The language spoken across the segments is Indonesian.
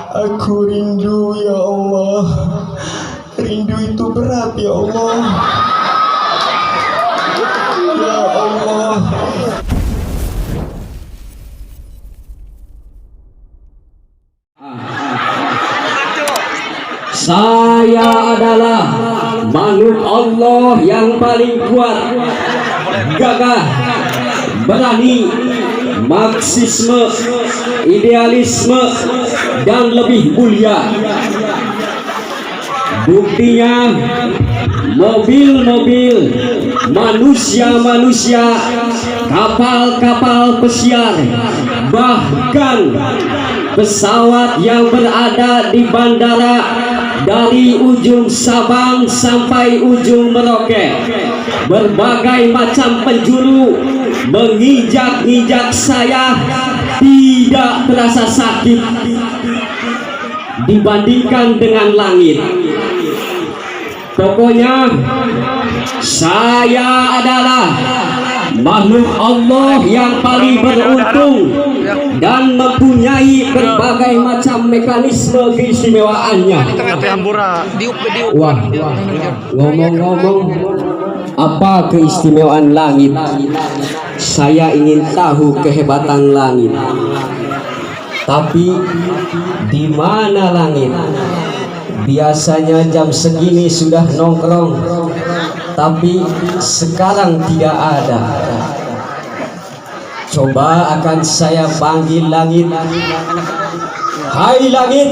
Aku rindu ya Allah. Rindu itu berat ya Allah. Ya Allah. Saya adalah makhluk Allah yang paling kuat, gagah, berani, marxisme, idealisme, dan lebih mulia. Buktinya mobil-mobil, manusia-manusia, kapal-kapal pesiar, bahkan pesawat yang berada di bandara dari ujung Sabang sampai ujung Merauke, berbagai macam penjuru menginjak-injak saya, tidak terasa sakit dibandingkan dengan langit. Pokoknya saya adalah makhluk Allah yang paling beruntung dan mempunyai berbagai macam mekanisme keistimewaannya. Wah, ngomong-ngomong, apa keistimewaan langit? Saya ingin tahu kehebatan langit. Tapi di mana langit? Biasanya jam segini sudah nongkrong, tapi sekarang tidak ada. Coba akan saya panggil langit. Hai langit,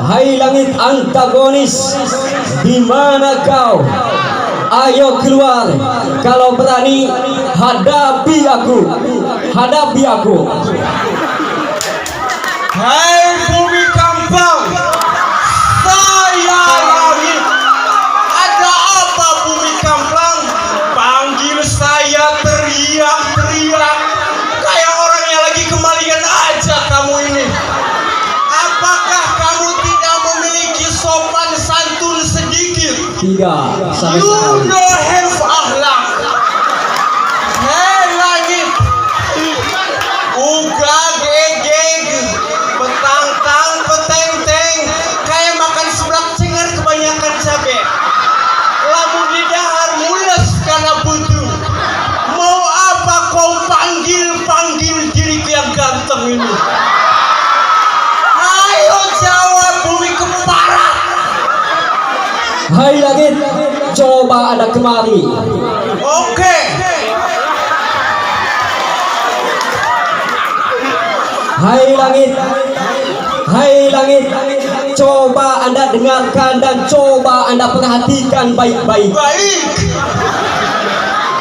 hai langit antagonis, di mana kau? Ayo keluar, kalau berani hadapi aku, hadapi aku. Hai bumi kampung, saya langit. Ada apa bumi kampung? Panggil saya teriak-teriak kayak orang yang lagi kemalingan aja kamu ini. Apakah kamu tidak memiliki sopan santun sedikit? Tidak, sama You sekali. no have akhlak. Hei langit, uga gegeg, petang-tang, peteng-teng, kayak makan seblak cengar kebanyakan cabai. Lamun di dahar mules karena butuh. Mau apa kau panggil diriku yang ganteng ini? Ayo jawab bumi keparat. Hai langit, coba ada kemari. Oke. Hai langit, hai langit, coba Anda dengarkan dan coba Anda perhatikan baik-baik. Baik.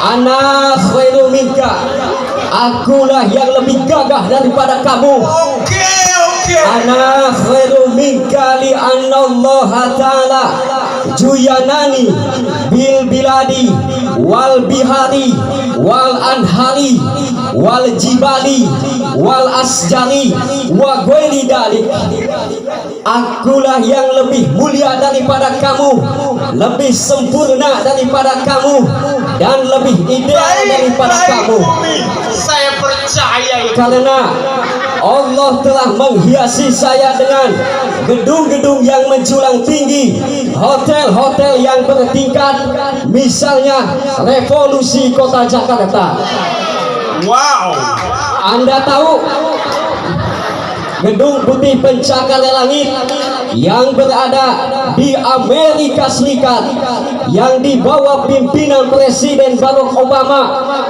Ana khairu minka, akulah yang lebih gagah daripada kamu. Oke. Ana khairu minka li anna Allah Ta'ala juyanani bil biladi wal bihari wal anhari wal jibali wal asjari wa ghairi dalik. Akulah yang lebih mulia daripada kamu, lebih sempurna daripada kamu, dan lebih ideal daripada kamu. Saya percaya itu. Karena Allah telah menghiasi saya dengan gedung-gedung yang menjulang tinggi, hotel-hotel yang bertingkat, misalnya Revolusi Kota Jakarta. Wow. Anda tahu gedung putih pencakar langit yang berada di Amerika Serikat, yang dibawa pimpinan Presiden Barack Obama,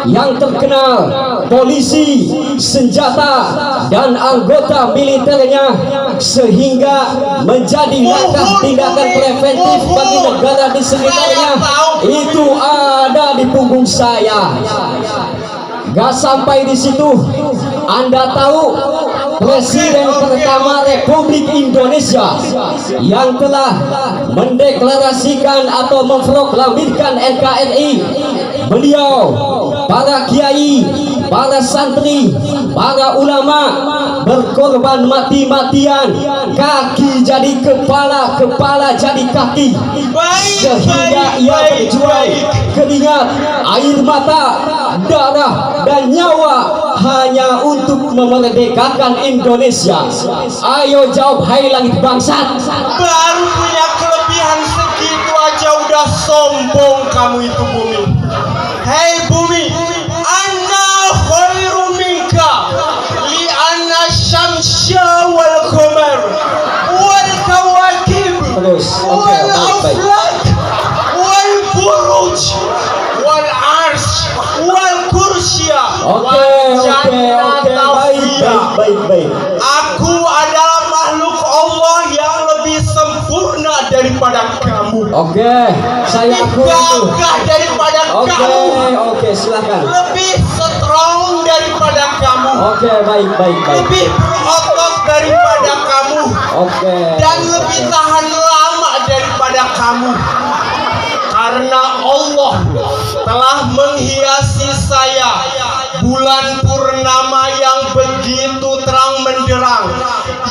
yang terkenal polisi, senjata, dan anggota militernya, sehingga menjadi langkah tindakan preventif bagi negara di sekitarnya. Itu ada di punggung saya. Gak sampai di situ, Anda tahu Presiden pertama Republik Indonesia yang telah mendeklarasikan atau memproklamirkan NKRI, beliau, para kiai, para santri, para ulama berkorban mati-matian, kaki jadi kepala, kepala jadi kaki, sehingga ia berjuang keringat, air mata, darah, dan nyawa hanya untuk memerdekakan Indonesia. Ayo jawab, hai langit bangsat. Baru punya kelebihan segitu aja udah sombong kamu itu bumi. Hei bumi, ana khairu minka li anna syamsya wal qamar wal kawakib Terus, oke, wal baik. aflak wal buruj wal arsh wal kursya Oke, baik. Aku adalah makhluk Allah yang lebih sempurna daripada kamu. Oke, saya akui itu. Gagah daripada kamu. Oke, silakan. Lebih strong daripada kamu. Oke, baik. Lebih berotot daripada kamu. Oke. Dan lebih tahan lama daripada kamu. Karena Allah telah menghiasi saya bulan purnama yang begitu terang benderang,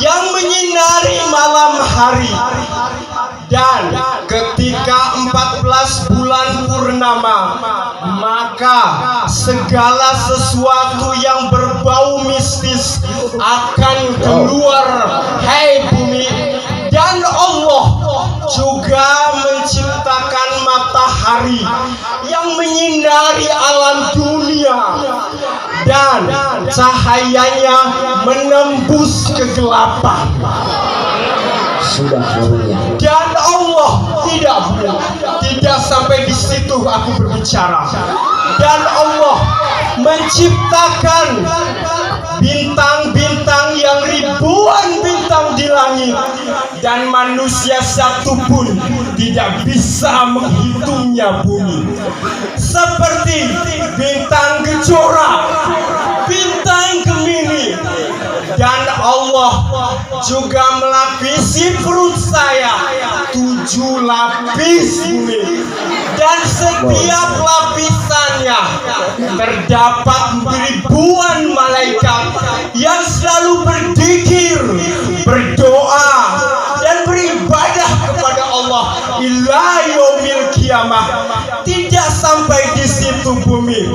yang menyinari malam hari. Dan ketika 14 bulan purnama, maka segala sesuatu yang berbau mistis akan keluar. Hei bumi. Dan Allah juga menciptakan matahari yang menyinari alam dunia, dan cahayanya menembus kegelapan. Sudah ya. Dan Allah tidak sampai di situ aku berbicara. Dan Allah menciptakan bintang-bintang yang ribuan bintang di langit, dan manusia satupun tidak bisa menghitungnya bumi. Seperti bintang Kejora, bintang Gemini. Dan Allah juga melapisi perut saya 7 lapis bumi. Dan setiap lapisannya terdapat ribuan malaikat yang selalu berzikir, berdoa, dan beribadah kepada Allah ila yaumil kiamah. Tidak sampai di situ bumi.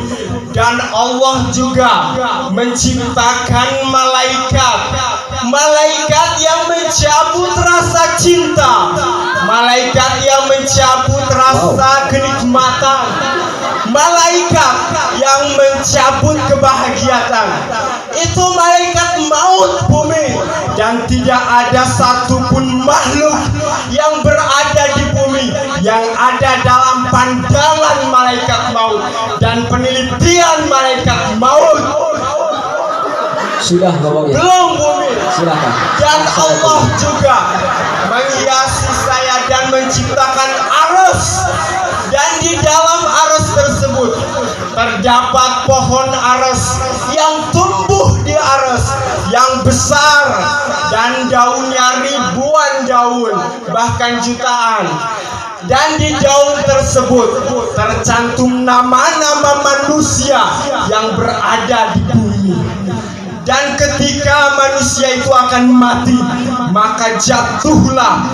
Dan Allah juga menciptakan malaikat yang mencabut rasa cinta, malaikat yang mencabut rasa kenikmatan, malaikat yang mencabut kebahagiaan. Itu malaikat maut bumi. Dan tidak ada satupun makhluk yang berada di bumi yang ada dalam pandangan malaikat maut dan penelitian malaikat maut. Sudah ngomongnya. Belum bumi. Silakan. Dan Allah juga menghiasi saya dan menciptakan arus. Dan di dalam arus tersebut terdapat pohon arus yang tumbuh di arus yang besar, dan daunnya ribuan daun, bahkan jutaan. Dan di daun tersebut tercantum nama-nama manusia yang berada di bumi. Dan ketika manusia itu akan mati, maka jatuhlah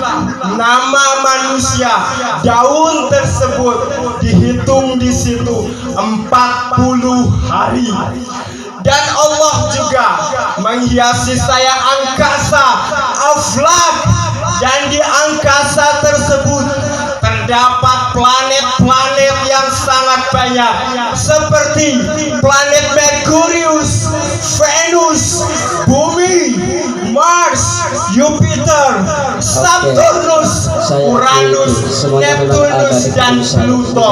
nama manusia. Daun tersebut dihitung di situ 40 hari. Dan Allah juga menghiasi saya angkasa, aflak. Dan di angkasa tersebut terdapat planet-planet yang sangat banyak, seperti planet Merkurius, Venus, Bumi, Mars, Jupiter, Saturnus, Uranus, Neptunus, dan Pluto.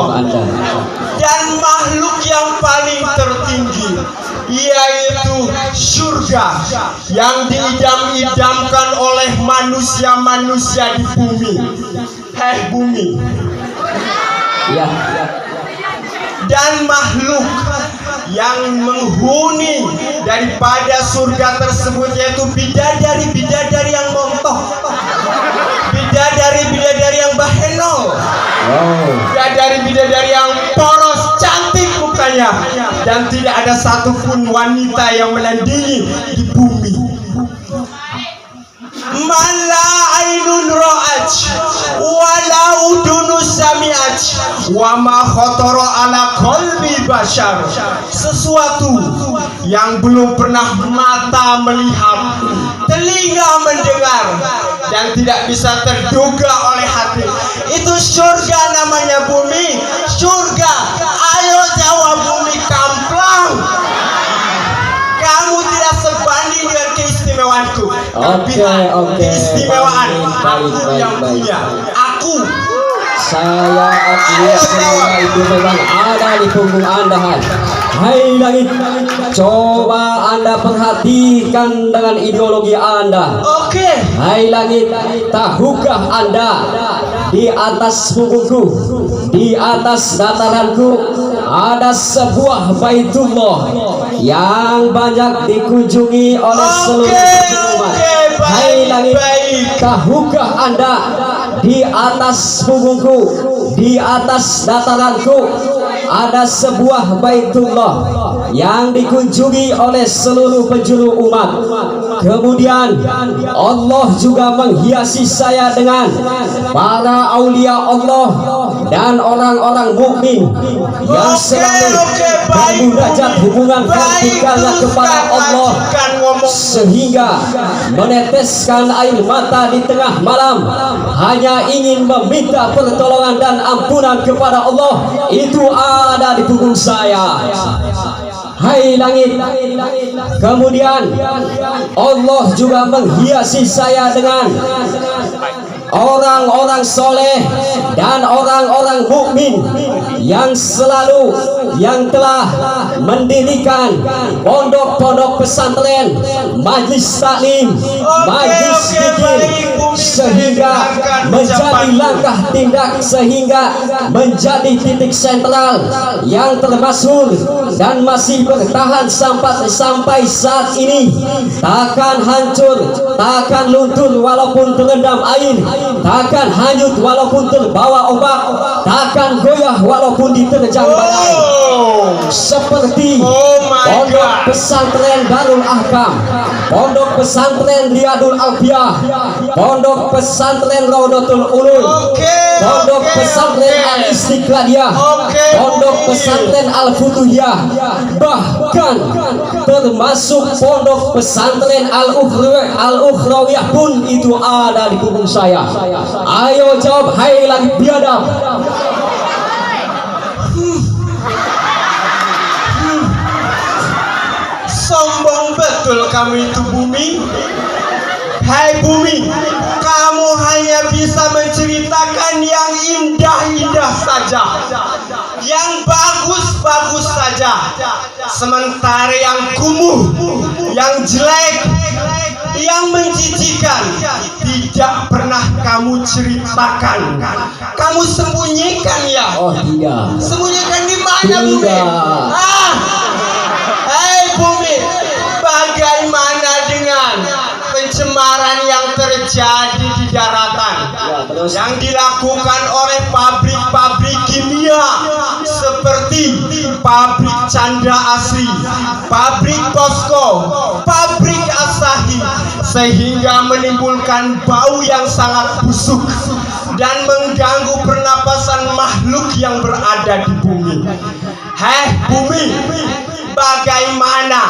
Dan makhluk yang paling tertinggi yaitu surga yang diidam-idamkan oleh manusia-manusia di bumi. Hei bumi. Ya. Dan makhluk yang menghuni daripada surga tersebut yaitu bidadari-bidadari yang montok, bidadari-bidadari yang bahenol, bidadari-bidadari yang poros, cantik mukanya, dan tidak ada satupun wanita yang menandingi di bumi. Mala ainun ra'aj wala udunu sami'aj wa ma khatara ala qalbi bashar, sesuatu yang belum pernah mata melihat, telinga mendengar, dan tidak bisa terduga oleh hati. Itu surga namanya, bumi. Surga. Ayo jawab, bumi kamplang. Kamu tidak sebanding dengan keistimewaanku. Oke. Keistimewaan aku yang punya. Aku. Saya akui semua itu memang ada di punggung Anda. Hai langit, coba Anda perhatikan dengan ideologi Anda. Oke. Hai langit, tahukah Anda di atas punggungku, di atas dataranku ada sebuah Baitullah yang banyak dikunjungi oleh seluruh umat. Hai langit, tahukah Anda di atas punggungku, di atas dataranku ada sebuah Baitullah yang dikunjungi oleh seluruh penjuru umat. Kemudian Allah juga menghiasi saya dengan para aulia Allah dan orang-orang mukmin yang selalu bermunajat hubungan vertikalnya kepada Allah, sehingga meneteskan air mata di tengah malam hanya ingin meminta pertolongan dan ampunan kepada Allah. Itu ada di punggung saya. Hai langit, kemudian Allah juga menghiasi saya dengan orang-orang soleh dan orang-orang mukmin yang telah mendirikan pondok-pondok pesantren, majlis taklim, majlis zikir, sehingga menjadi langkah tindak, sehingga menjadi titik sentral yang termasyhur dan masih bertahan sampai saat ini. Takkan hancur, takkan luntur walaupun terendam air, takkan hanyut walaupun terbawa ombak, takkan goyah walaupun diterjang badai. Seperti pondok pesantren Darul Ahkam, pondok pesantren Riyadul Alfiyah, pondok pesantren Raudatul Ulum, pondok pesantren Al Istiqlaliyah, pondok pesantren Al Futuhiyah, bahkan termasuk pondok pesantren Al Ukhrawiyah pun itu ada di punggung saya. Ayo jawab, hai langit biadab. Sombong betul kamu itu, bumi. Hai bumi, kamu hanya bisa menceritakan yang indah-indah saja, yang bagus-bagus saja, sementara yang kumuh, yang jelek, yang menjijikan tidak pernah kamu ceritakan. Kamu sembunyikan ya? Oh tidak. Sembunyikan di mana, bumi? Tidak. Hei bumi, bagaimana dengan pencemaran yang terjadi di daratan, yang dilakukan oleh pabrik-pabrik kimia seperti pabrik Chandra Asri, pabrik Posko, pabrik Asahi, sehingga menimbulkan bau yang sangat busuk dan mengganggu pernapasan makhluk yang berada di bumi. Hei bumi, bagaimana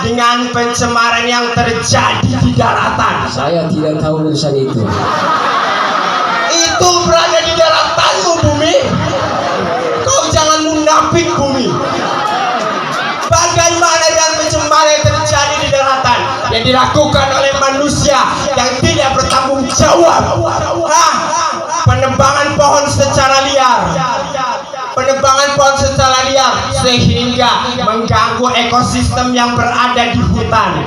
dengan pencemaran yang terjadi di daratan? Saya tidak tahu urusan itu. Itu berada di daratanmu, bumi. Kau jangan munafik, bumi. Bagaimana dengan pencemaran yang terjadi di daratan yang dilakukan oleh manusia yang tidak bertanggung jawab? Penebangan pohon secara liar, penebangan pohon secara liar sehingga mengganggu ekosistem yang berada di hutan.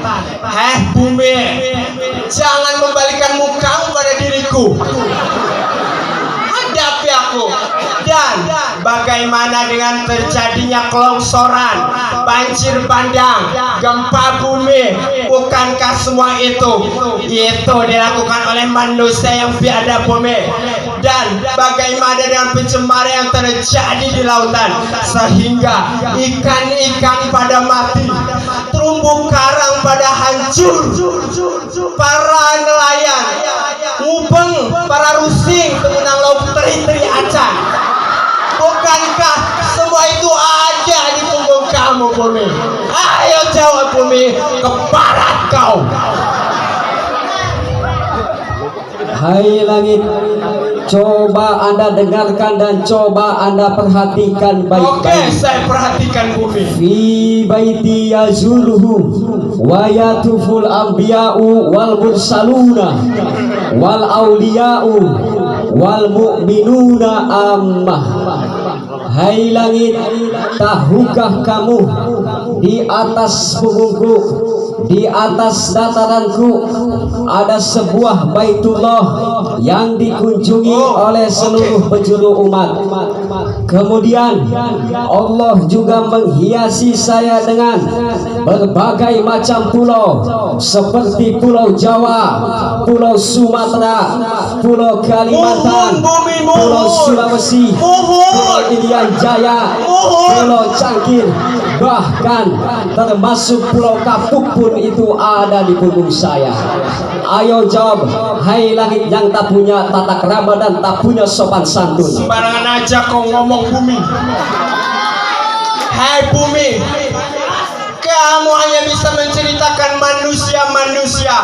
Bumi, jangan membalikan mukamu pada diriku. Hadapi aku. Dan bagaimana dengan terjadinya kelongsoran, banjir bandang, gempa bumi? Bukankah semua itu dilakukan oleh manusia yang biadab, bumi? Dan bagaimana dengan pencemaran yang terjadi di lautan sehingga ikan-ikan pada mati, terumbu karang pada hancur, para nelayan mubeng, para rusing temenang laut teri-teri acan? Bukankah semua itu ada di bumi? Ayo jawab bumi, ke barat kau. Hai langit, coba Anda dengarkan dan coba Anda perhatikan Oke, baik-baik. saya perhatikan bumi. Fi baiti yazuruhu wa yatuful anbiya'u wal mursaluna wal auliya'u wal mu'minuna ammah. Hai langit, tahukah kamu di atas punggungku, di atas dataranku ada sebuah Baitullah yang dikunjungi oleh seluruh penjuru umat. Kemudian Allah juga menghiasi saya dengan berbagai macam pulau seperti Pulau Jawa, Pulau Sumatera, Pulau Kalimantan, Pulau Sulawesi, Pulau Irian Jaya, Pulau Cangkir, bahkan termasuk Pulau Kapuk pun itu ada di punggung saya. Ayo jawab, hai langit yang tak punya tata krama dan tak punya sopan santun. Sembarangan aja kau ngomong bumi. Hai bumi, kamu hanya bisa menceritakan manusia-manusia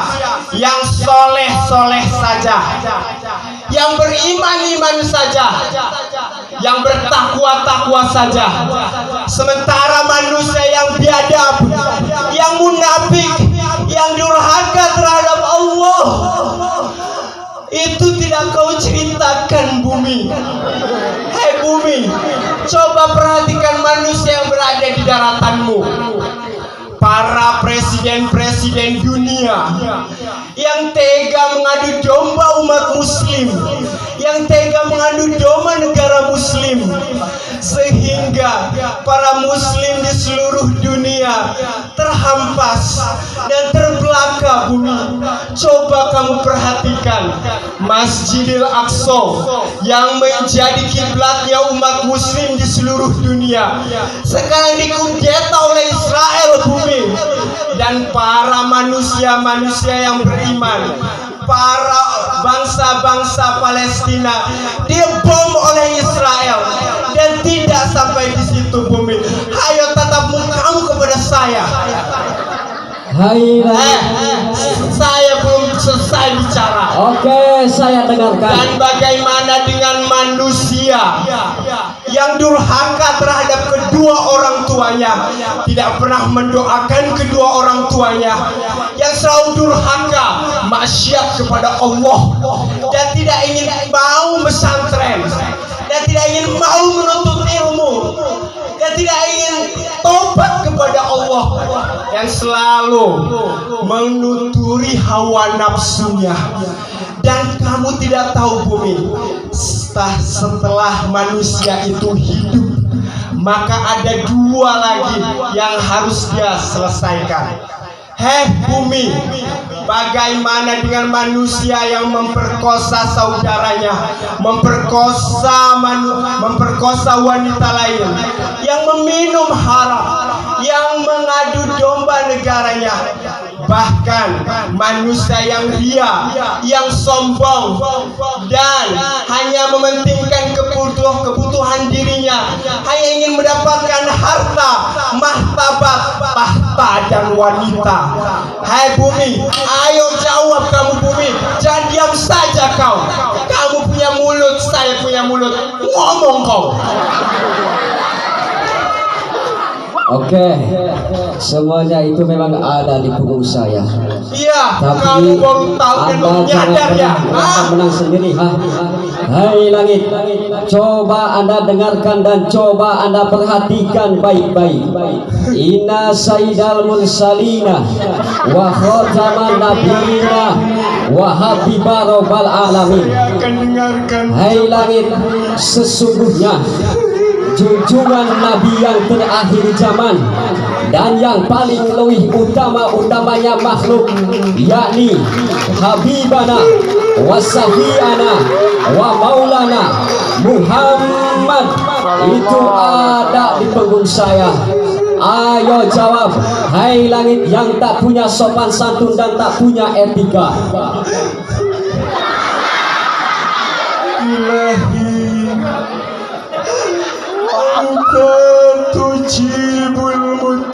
yang soleh-soleh saja, yang beriman-iman saja, yang bertakwa-takwa saja. Sementara manusia yang biadab, yang munafik, yang durhaka terhadap Allah, itu tidak kau ceritakan bumi. Hei bumi, coba perhatikan manusia yang berada di daratanmu. Para presiden-presiden dunia yang tega mengadu domba umat muslim, yang tega mengadu domba negara muslim, sehingga para muslim di seluruh dunia terhampas dan terbelaka bumi. Coba kamu perhatikan Masjidil Aqsa yang menjadi kiblatnya umat muslim di seluruh dunia sekarang dikudeta oleh Israel bumi. Dan para manusia-manusia yang beriman, para bangsa-bangsa Palestina dibom oleh Israel. Dan tidak sampai di situ bumi. Ayo tatap mukamu kepada saya. Hai Saya belum selesai bicara. Oke, saya dengarkan. Dan bagaimana dengan manusia yang durhaka terhadap kedua orang tuanya, tidak pernah mendoakan kedua orang tuanya, yang selalu durhaka, maksiat kepada Allah, dan tidak ingin mau pesantren, dan tidak ingin mau menuntut ilmu, dan tidak ingin tobat kepada Allah, yang selalu menuturi hawa nafsunya. Dan kamu tidak tahu bumi, setelah manusia itu hidup, maka ada dua lagi yang harus dia selesaikan. Hei bumi, bagaimana dengan manusia yang memperkosa saudaranya, memperkosa wanita lain, yang meminum haram, yang mengadu domba negaranya, bahkan manusia yang ria, yang sombong, dan hanya mementingkan kebutuhan dirinya, hanya ingin mendapatkan harta, martabat, tahta, dan wanita. Hai bumi, ayo jawab kamu bumi, jangan diam saja kau. Kamu punya mulut, saya punya mulut, ngomong kau. Oke, semuanya itu memang ada di punggung saya. Iya, Tapi kamu baru tahu dan Anda baru jangan nyadar ya. pernah menang sendiri. Hai langit, coba Anda dengarkan dan coba Anda perhatikan baik-baik. Inna sayyidal mursalina wa khataman nabiyina wa habiba rabbal alamin. Saya akan dengarkan. Hai langit, sesungguhnya junjungan Nabi yang terakhir zaman dan yang paling lebih utamanya makhluk, yakni Habibana wa Safiana wa Maulana Muhammad, itu ada di punggung saya. Ayo jawab, hai langit yang tak punya sopan santun dan tak punya etika. Ilahi, anta tujibul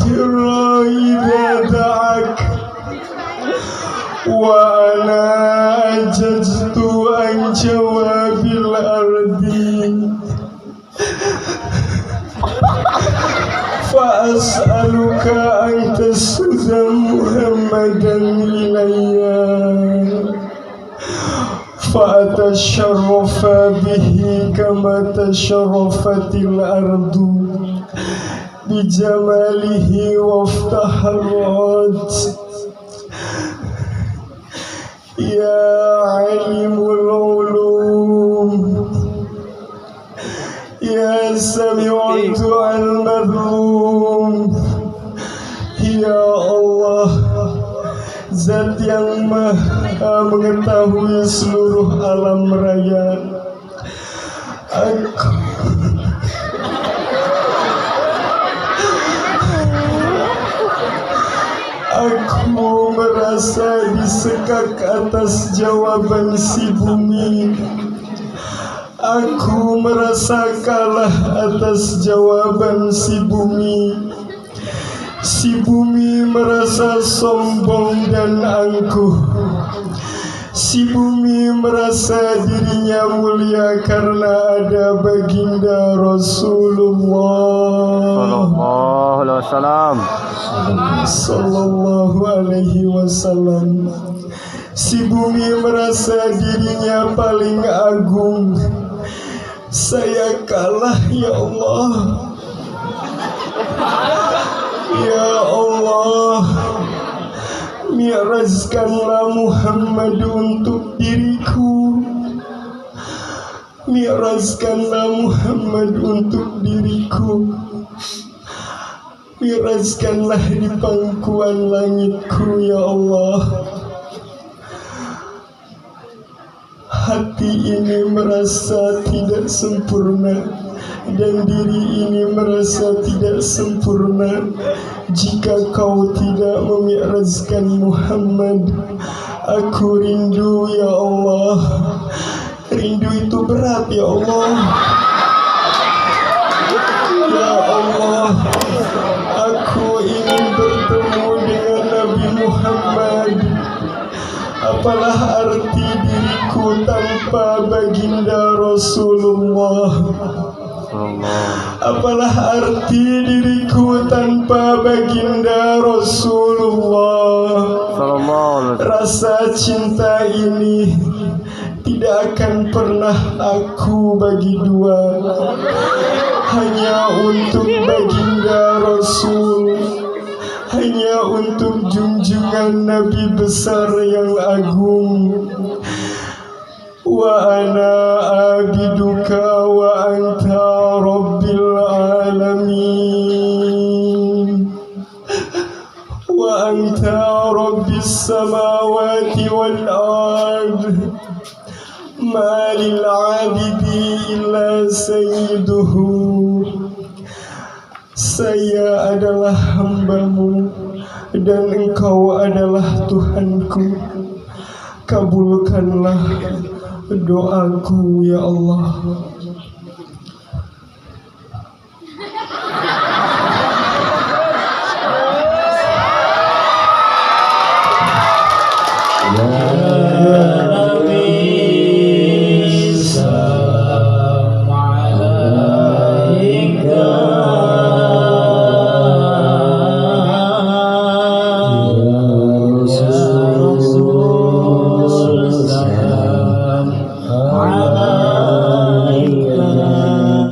arajtu an jawabil ardi fa as'aluka an tasudda Muhammadan ilayya fa atasharrafa bihi kama tasharrafatil ardu bijamalihi waftaharat ya alimul ulum ya sami'ul du'al madlum ya Allah Zat yang maha mengetahui seluruh alam raya. Aku merasa disekak atas jawaban si bumi. Aku merasa kalah atas jawaban si bumi. Si bumi merasa sombong dan angkuh. Si bumi merasa dirinya mulia karena ada baginda Rasulullah Sallallahu alaihi wasallam. Si bumi merasa dirinya paling agung. Saya kalah ya Allah. Ya Allah, mi'rajkanlah Muhammad untuk diriku. Mi'rajkanlah Muhammad untuk diriku. Mi'rajkanlah di pangkuan langitku ya Allah. Hati ini merasa tidak sempurna dan diri ini merasa tidak sempurna jika kau tidak memi'rajkan Muhammad. Aku rindu ya Allah. Rindu itu berat ya Allah. Ya Allah, aku ingin bertemu dengan Nabi Muhammad. Apalah arti diriku tanpa baginda Rasulullah? Apalah arti diriku tanpa baginda Rasulullah? Rasa cinta ini tidak akan pernah aku bagi dua. Hanya untuk baginda Rasul, hanya untuk junjungan Nabi besar yang agung. Wa ana abiduka wa anta rabbil alamin. Wa anta rabbis samawati wal ard. Ma lil abidi illa sayyiduhu. Saya adalah hambamu dan engkau adalah Tuhanku. Kabulkanlah doaku ya Allah. Allah